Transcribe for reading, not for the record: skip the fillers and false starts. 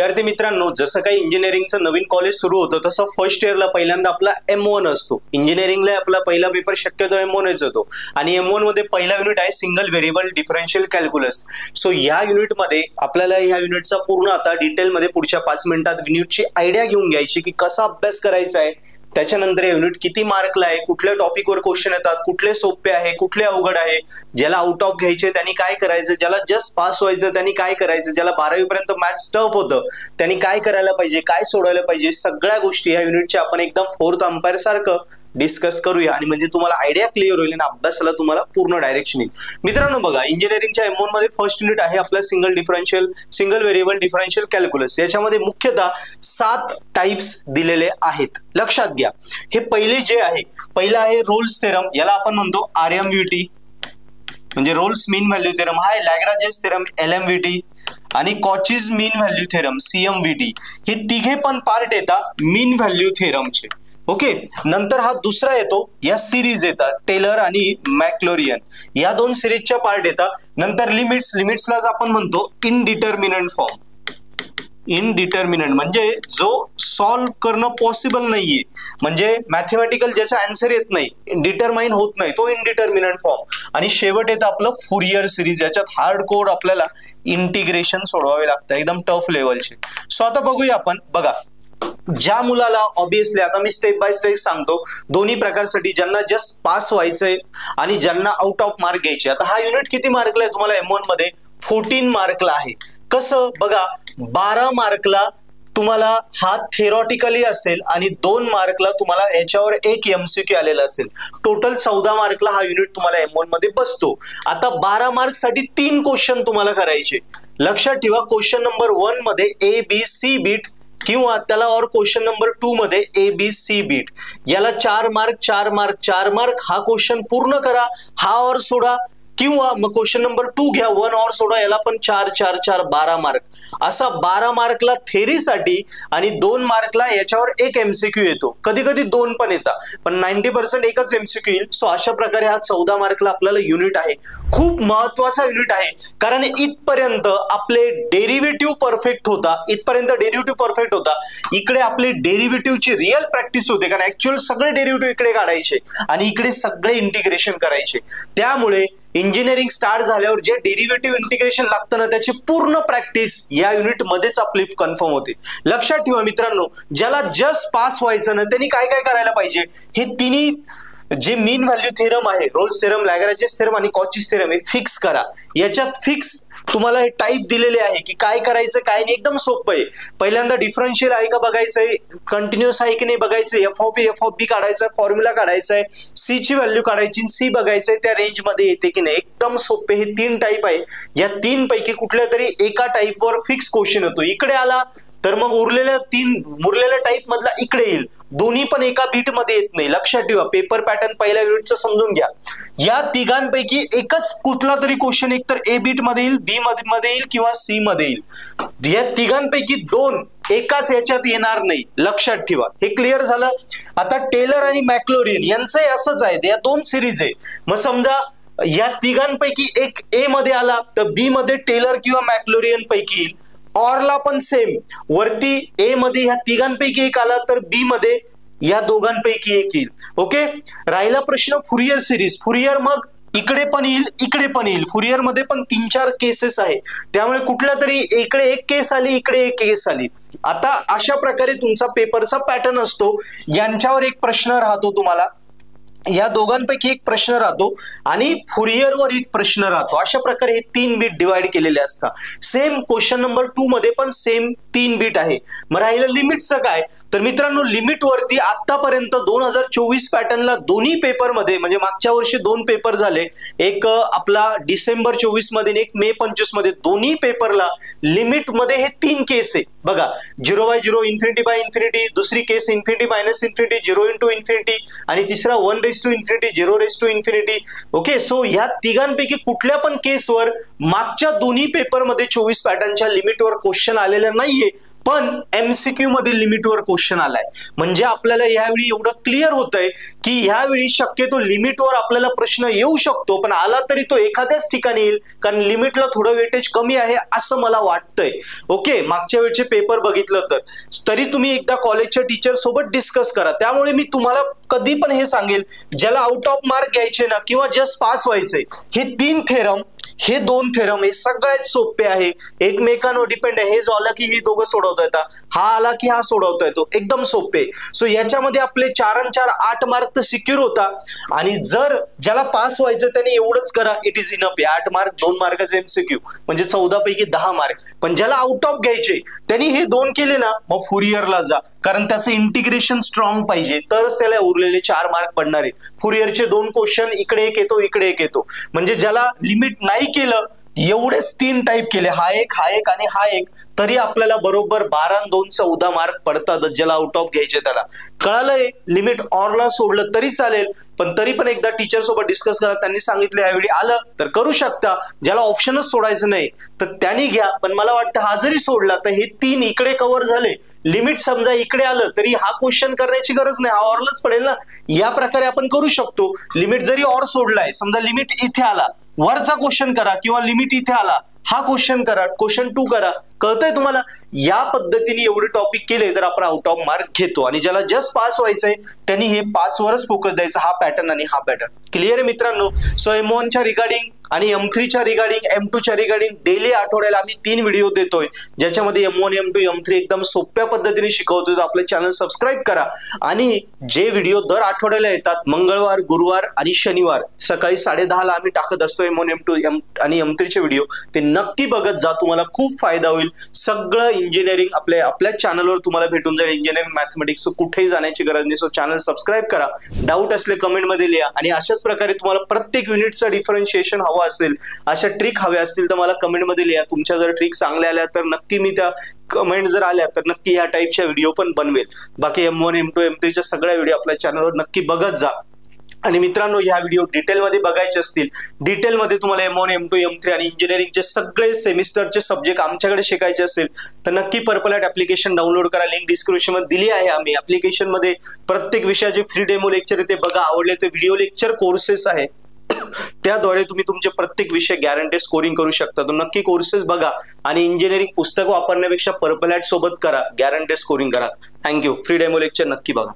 विद्यार्थी मित्रांनो, जसं काही इंजिनिअरिंगचं नवीन कॉलेज सुरू होतं तसं फर्स्ट इयरला पहिल्यांदा आपला M1 असतो. इंजिनिअरिंगला आपला पहिला पेपर शक्यतो M1च होतो आणि M1 मध्ये पहिला युनिट आहे single variable differential calculus. So या युनिटमध्ये आपल्याला या युनिटचा पूर्ण आता डिटेलमध्ये पुढच्या 5 मिनिटात युनिटची आयडिया घेऊन घ्यायची की कसा अभ्यास करायचा आहे, त्याच्यानंतर युनिट किती मार्कला आहे, कुठल्या टॉपिकवर क्वेश्चन येतात, कुठले सोपे आहे, कुठले अवघड आहे, ज्याला आउट ऑफ घ्यायचे त्यांनी काय करायचं, ज्याला जस्ट पास व्हायचं त्यांनी काय करायचं, ज्याला 12वी पर्यंत मॅथ्स टफ होतं त्यांनी काय करायला पाहिजे, काय सोडवायला पाहिजे, सगळ्या गोष्टी या युनिटच्या आपण एकदम फोर्थ अंपायर सारखं डिस्कस करूया आणि म्हणजे तुम्हाला आयडिया क्लिअर होईल आणि अभ्यासाला तुम्हाला पूर्ण डायरेक्शन येईल. मित्रांनो बघा, इंजिनिअरिंगच्या M1 मध्ये फर्स्ट युनिट आहे आपला सिंगल व्हेरिएबल डिफरन्शियल कॅल्क्युलस. याच्यामध्ये मुख्यतः 7 टाइप्स दिलेले आहेत. लक्षात घ्या, हे पहिले जे आहे, पहिला आहे रोल्स थेरम, याला आपण म्हणतो RMVT म्हणजे रोल्स मीन व्हॅल्यू थेरम. हा आहे लॅग्रांजेस थेरम LMVT आणि कॉचीज मीन व्हॅल्यू थेरम CMVT. हे तिघे पण पार्ट येतात मीन व्हॅल्यू थेरमचे. ओके, नंतर हा दुसरा येतो, या सिरीज येतात टेलर आणि मॅक्लोरियन, या 2 सिरीजच्या पार्ट येतात. नंतर लिमिट्सलाच आपण म्हणतो इनडिटर्मिनंट फॉर्म. इनडिटर्मिनंट म्हणजे जो सॉल्व्ह करणं पॉसिबल नाहीये, म्हणजे मॅथमॅटिकल ज्याचा आन्सर येत नाही, डिटरमाइन होत नाही, तो इनडिटर्मिनंट फॉर्म. आणि शेवट येतं आपलं फुरियर सिरीज, याच्यात हार्ड कोड आपल्याला इंटिग्रेशन सोडवावे लागतं, एकदम टफ लेवलचे. सो आता बघूया आपण. बघा, ज्या मुलाला ऑब्विसली आता मी स्टेप बाय स्टेप सांगतो दोन्ही प्रकारसाठी, ज्यांना जस्ट पास व्हायचंय आणि ज्यांना आउट ऑफ मार्क घ्यायचे. आता हा युनिट किती मार्कला आहे तुम्हाला M1 मध्ये? 14 मार्कला आहे. कसं बघा, 12 मार्कला तुम्हाला हा थेरॉटिकली असेल आणि 2 मार्कला तुम्हाला याच्यावर एक MCQ आलेला असेल. टोटल 14 मार्कला हा युनिट तुम्हाला M1 मध्ये बसतो. आता 12 मार्क साठी 3 क्वेश्चन तुम्हाला करायचे. लक्षात ठेवा, क्वेश्चन नंबर 1 मध्ये ABC बीट किंवा त्याला और क्वेश्चन नंबर 2 मध्ये ABC बीट, याला 4 मार्क 4 मार्क 4 मार्क. हा क्वेश्चन पूर्ण करा, हा और सोडा, किंवा मग क्वेश्चन नंबर 2 घ्या, 1 और सोडा, याला पण 4 4 4 12 मार्क. असा 12 मार्कला थेरीसाठी आणि 2 मार्कला याच्यावर एक MCQ येतो. कधी कधी 2 पण येतात, पण 90% एकच MCQ येईल. सो अशा प्रकारे हा 14 मार्कला आपल्याला युनिट आहे. खूप महत्वाचा युनिट आहे, कारण इथपर्यंत आपले डेरिव्हेटिव्ह परफेक्ट होता, इकडे आपले डेरिव्हेटिव्हची रिअल प्रॅक्टिस होते, कारण ऍक्च्युअल सगळे डेरिव्हेटिव्ह इकडे काढायचे आणि इकडे सगळे इंटिग्रेशन करायचे. त्यामुळे इंजिनिअरिंग स्टार्ट झाल्यावर जे डेरिव्हेटिव्ह इंटिग्रेशन लागतं ना, त्याची पूर्ण प्रॅक्टिस या युनिट मध्येच आपली कन्फर्म होते. लक्षात ठेवा मित्रांनो, ज्याला जस्ट पास व्हायचं ना त्यांनी काय काय करायला पाहिजे, हे तिन्ही जे मीन व्हॅल्यू थेरम आहे, रोल्स थेरम, लॅग्रांजेस थेरम आणि कॉचीज थेरम, हे फिक्स करा. याच्यात फिक्स तुम्हाला हे टाइप दिलेले आहे की काय करायचं काय नाही, एकदम सोपं आहे. पहिल्यांदा डिफरन्शियल आहे का बघायचंय, कंटिन्युअस आहे की नाही बघायचंय, f(b) काढायचं, फॉर्म्युला काढायचा, C ची व्हॅल्यू काढायची, C बघायचंय त्या रेंज मध्ये येते की नाही. एकदम सोपे हे 3 टाइप आहे. या 3 पैकी कुठल्या तरी एका टाइपवर फिक्स क्वेश्चन येतो. इकडे आला तर मग उरलेल्या टाइप मधला इकडे येईल, दोन्ही पण एका बीट मध्ये येत नाही. लक्षात ठेवा, पेपर पॅटर्न पहिल्या युनिटचं समजून घ्या. या तिघांपैकी एकच कुठला तरी क्वेश्चन एकतर A बीट मध्ये येईल, B मध्ये येईल किंवा C मध्ये येईल. या तिघांपैकी 2 एकाच याच्यात येणार नाही. लक्षात ठेवा, हे क्लिअर झालं. आता टेलर आणि मॅक्लोरियन यांचंही असंच आहे, या 2 सिरीज आहे. मग समजा या तिघांपैकी एक A मध्ये आला तर B मध्ये टेलर किंवा मॅक्लोरियन पैकी येईल. ऑरला पण सेम, वरती A मध्ये ह्या तिघांपैकी एक आला तर B मध्ये या दोघांपैकी एक येईल. ओके, राहिला प्रश्न फुरियर सिरीज. फुरियर मग इकडे पण येईल, इकडे पण येईल. फुरियर मध्ये पण 3-4 केसेस आहे, त्यामुळे कुठल्या तरी इकडे एक केस आली, इकडे एक केस आली. आता अशा प्रकारे तुमचा पेपरचा पॅटर्न असतो. यांच्यावर एक प्रश्न राहतो तुम्हाला, या दोघांपैकी एक प्रश्न राहतो आणि फुरियरवर एक प्रश्न राहतो. अशा प्रकारे हे 3 बीट डिवाइड केलेले असतात. सेम क्वेश्चन नंबर 2 मध्ये पण सेम 3 बीट आहे. मग राहिलं लिमिटचं काय, तर मित्रांनो लिमिट वरती आतापर्यंत 2024 पॅटर्नला दोन्ही पेपर मध्ये, म्हणजे मागच्या वर्षी 2 पेपर झाले, एक आपला डिसेंबर 24 मध्ये आणि एक मे 25 मध्ये, दोन्ही पेपरला लिमिट मध्ये हे 3 केस आहे. बघा, 0/0, ∞/∞, दुसरी केस ∞-∞, 0 × आणि तिसरा 1 to infinity, 0 to infinity. Okay, so या तिघांपैकी कुठल्या पण केसवर मागच्या दोन्ही पेपर मध्ये 24 पॅटर्नच्या लिमिटवर क्वेश्चन आलेला नाहीये. नाहीये, पण एमसीक्यू मध्ये लिमिटवर क्वेश्चन आलाय. म्हणजे आपल्याला यावेळी एवढं क्लिअर होतंय की ह्यावेळी शक्यतो लिमिटवर आपल्याला प्रश्न येऊ शकतो, पण आला तरी तो एखाद्याच ठिकाणी येईल, कारण लिमिटला थोडं वेटेज कमी आहे असं मला वाटतंय. ओके, मागच्या वेळचे पेपर बघितलं तर तरी तुम्ही एकदा कॉलेजच्या टीचर सोबत डिस्कस करा. त्यामुळे मी तुम्हाला कधी पण हे सांगेल, ज्याला आउट ऑफ मार्क घ्यायचे ना किंवा जस्ट पास व्हायचंय, हे 3 थेरम, हे 2 थेरम हे सगळ्यात सोपे आहे, एकमेकांवर डिपेंड आहे. हे झालं की हे दोघं सोडवता येतात, हा आला की हा सोडवता येतो, एकदम सोपे. सो याच्यामध्ये आपले 4 आणि 4 8 मार्क तर सिक्युअर होता. आणि जर ज्याला पास व्हायचं त्याने एवढंच करा, इट इज इनफ आहे. 8 मार्क 2 मार्काचे एमसीक्यू म्हणजे 14 पैकी 10 मार्क. पण ज्याला आउट ऑफ घ्यायचे त्यांनी हे 2 केले ना, मग फुरियरला जा, कारण त्याचं इंटिग्रेशन स्ट्रॉंग पाहिजे, तरच त्याला उरलेले 4 मार्क पडणार आहे. फुरियरचे 2 क्वेश्चन इकडे एक येतो, इकडे एक येतो. म्हणजे ज्याला लिमिट नाही केलं, एवढेच 3 टाईप केले, हा एक आणि हा एक, तरी आपल्याला बरोबर 12 आणि 2 14 मार्क पडतात. ज्याला आउट ऑफ घ्यायचे त्याला कळालंय. लिमिट ऑरला सोडलं तरी चालेल, पण तरी पण एकदा टीचर सोबत डिस्कस करा. त्यांनी सांगितलं यावेळी आलं तर करू शकता, ज्याला ऑप्शनच सोडायचं नाही तर त्यांनी घ्या. पण मला वाटतं हा जरी सोडला तर हे 3 इकडे कव्हर झाले. लिमिट समजा इकडे आलं तरी हा क्वेश्चन करण्याची गरज नाही, हा ऑरलाच पडेल ना. या प्रकारे आपण करू शकतो. लिमिट जरी ऑर सोडलाय, समजा लिमिट इथे आला, वरचा क्वेश्चन करा, किंवा लिमिट इथे आला, हा क्वेश्चन करा, क्वेश्चन 2 करा. कळतंय तुम्हाला? या पद्धतीने एवढे टॉपिक केले तर आपण आउट ऑफ मार्क घेतो. आणि ज्याला जस्ट पास व्हायचंय त्यांनी हे 5 वरच फोकस द्यायचा, हा पॅटर्न आणि हा पॅटर्न. क्लिअर आहे मित्रांनो? सो M1 च्या रिगार्डिंग आणि M3 च्या रिगार्डिंग, M2 च्या रिगार्डिंग डेली आठवड्याला आम्ही 3 व्हिडिओ देतोय, ज्याच्यामध्ये M1 M2 M3 एकदम सोप्या पद्धतीने शिकवतोय. तर आपलं चॅनल सबस्क्राईब करा. आणि जे व्हिडिओ दर आठवड्याला येतात मंगळवार, गुरुवार आणि शनिवार सकाळी 10:30 ला आम्ही टाकत असतो M1 M2 आणि M3 चे व्हिडिओ, ते नक्की बघत जा, तुम्हाला खूप फायदा होईल. सगळं इंजिनिअरिंग आपल्या चॅनलवर तुम्हाला भेटून जाईल. इंजिनिअरिंग मॅथमेटिक्स कुठेही जाण्याची गरज नाही. सो चॅनल सबस्क्राईब करा, डाऊट असले कमेंटमध्ये लिहा. आणि अशाच प्रकारे तुम्हाला प्रत्येक युनिटचं डिफरन्शिएशन हवं असेल, अशा ट्रिक हव्या असतील तर मला कमेंटमध्ये लिहा. तुमच्या जर ट्रिक चांगल्या आल्या तर नक्की मी त्या कमेंट जर आल्या तर नक्की या टाईपच्या व्हिडिओ पण बनवेल. बाकी M1 M2 M3 च्या सगळ्या व्हिडिओ आपल्या चॅनलवर नक्की बघत जा. आणि मित्रांनो, ह्या व्हिडिओ डिटेलमध्ये बघायचे असतील, डिटेलमध्ये तुम्हाला M1 M2 M3 आणि इंजिनिअरिंगचे सगळे सेमिस्टरचे सब्जेक्ट आमच्याकडे शिकायचे असेल तर नक्की पर्पल ॲट ऍप्लिकेशन डाउनलोड करा. लिंक डिस्क्रिप्शन मध्ये दिली आहे. आम्ही ऍप्लिकेशन मध्ये प्रत्येक विषयाचे फ्री डेमो लेक्चर येते बघा. आवडले ते व्हिडिओ लेक्चर कोर्सेस आहे, त्याद्वारे तुम्ही तुमचे प्रत्येक विषय गॅरंटी स्कोरिंग करू शकता. तर नक्की कोर्सेस बघा आणि इंजिनिअरिंग पुस्तक वापरण्यापेक्षा पर्पल ॲट सोबत करा, गॅरंटी स्कोरिंग करा. थँक्यू. फ्री डेमो लेक्चर नक्की बघा.